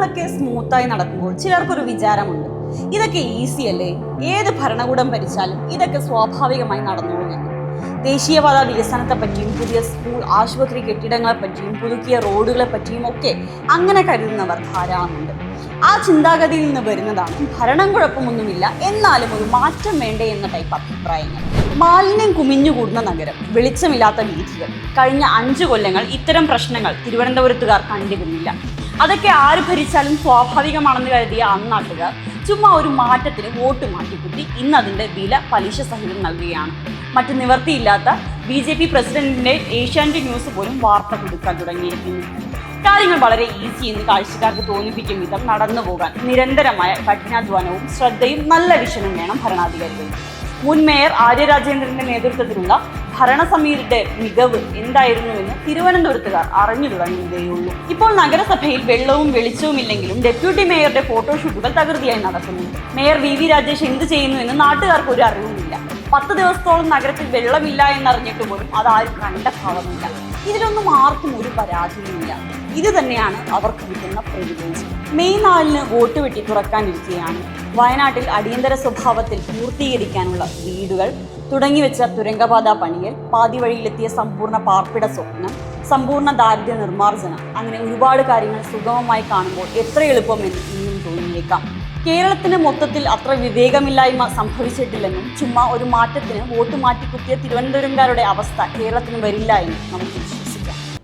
കാര്യങ്ങളൊക്കെ സ്മൂത്തായി നടക്കുമ്പോൾ ചിലർക്കൊരു വിചാരമുണ്ട്, ഇതൊക്കെ ഈസി അല്ലേ, ഏത് ഭരണകൂടം ഭരിച്ചാലും ഇതൊക്കെ സ്വാഭാവികമായി നടന്നോളുമെന്ന്. ദേശീയപാത വികസനത്തെ പറ്റിയും പുതിയ സ്കൂൾ ആശുപത്രി കെട്ടിടങ്ങളെ പറ്റിയും പുതുക്കിയ റോഡുകളെ പറ്റിയും ഒക്കെ അങ്ങനെ കരുതുന്നവർ ധാരാളമുണ്ട്. ആ ചിന്താഗതിയിൽ നിന്ന് വരുന്നതാണ് ഭരണം കുഴപ്പമൊന്നുമില്ല എന്നാലും ഒരു മാറ്റം വേണ്ടേ എന്ന ടൈപ്പ് അഭിപ്രായങ്ങൾ. മാലിന്യം കുമിഞ്ഞുകൂടുന്ന നഗരം, വെളിച്ചമില്ലാത്ത വീഥികൾ, കഴിഞ്ഞ 5 കൊല്ലങ്ങൾ ഇത്തരം പ്രശ്നങ്ങൾ തിരുവനന്തപുരത്തുകാർ കണ്ടിരുന്നില്ല. അതൊക്കെ ആര് ഭരിച്ചാലും സ്വാഭാവികമാണെന്ന് കരുതിയ അന്നാട്ടുകാർ ചുമ്മാ ഒരു മാറ്റത്തിന് വോട്ട് മാറ്റിക്കുത്തി ഇന്നതിൻ്റെ വില പലിശ സഹിതം നൽകുകയാണ്. മറ്റ് നിവർത്തിയില്ലാത്ത BJP പ്രസിഡന്റിന്റെ ഏഷ്യാനെറ്റ് ന്യൂസ് പോലും വാർത്ത കൊടുക്കാൻ തുടങ്ങിയിരിക്കുന്നു. കാര്യങ്ങൾ വളരെ ഈസി എന്ന് കാഴ്ചക്കാർക്ക് തോന്നിപ്പിക്കും വിധം നടന്നു പോകാൻ നിരന്തരമായ കഠിനാധ്വാനവും ശ്രദ്ധയും നല്ല വിഷനും വേണം ഭരണാധികാരികൾ. മുൻ മേയർ ആര്യ രാജേന്ദ്രന്റെ നേതൃത്വത്തിലുള്ള ഭരണസമിതിയുടെ മികവ് എന്തായിരുന്നുവെന്ന് തിരുവനന്തപുരത്തുകാർ അറിഞ്ഞു തുടങ്ങിയതേയുള്ളൂ. ഇപ്പോൾ നഗരസഭയിൽ വെള്ളവും വെളിച്ചവും ഇല്ലെങ്കിലും ഡെപ്യൂട്ടി മേയറുടെ ഫോട്ടോഷൂട്ടുകൾ തകൃതിയായി നടക്കുന്നു. മേയർ VV രാജേഷ് എന്ത് ചെയ്യുന്നു എന്ന് നാട്ടുകാർക്ക് ഒരു അറിവുമില്ല. 10 ദിവസത്തോളം നഗരത്തിൽ വെള്ളമില്ല എന്നറിഞ്ഞിട്ട് പോലും അതാരും കണ്ട ഭാവമില്ല. ഇതിലൊന്നും ആർക്കും ഒരു പരാതിയുമില്ല. ഇത് തന്നെയാണ് അവർക്ക് കിട്ടുന്ന പ്രിവിലേജ്. മെയ് 4-ന് വോട്ട് വെട്ടി തുറക്കാനിരിക്കുകയാണ്. വയനാട്ടിൽ അടിയന്തര സ്വഭാവത്തിൽ പൂർത്തീകരിക്കാനുള്ള വീടുകൾ, തുടങ്ങിവെച്ച തുരങ്കപാത പണിയൽ, പാതി വഴിയിലെത്തിയ സമ്പൂർണ്ണ പാർപ്പിട സ്വപ്നം, സമ്പൂർണ്ണ ദാരിദ്ര്യ നിർമ്മാർജ്ജനം, അങ്ങനെ ഒരുപാട് കാര്യങ്ങൾ സുഗമമായി കാണുമ്പോൾ എത്ര എളുപ്പമെന്ന് ഇനിയും തോന്നിയേക്കാം. കേരളത്തിന് മൊത്തത്തിൽ അത്ര വിവേകമില്ലായ്മ സംഭവിച്ചിട്ടില്ലെന്നും ചുമ്മാ ഒരു മാറ്റത്തിന് വോട്ട് മാറ്റിക്കുത്തിയ തിരുവനന്തപുരംകാരുടെ അവസ്ഥ കേരളത്തിന് വരില്ല എന്നും നമുക്ക്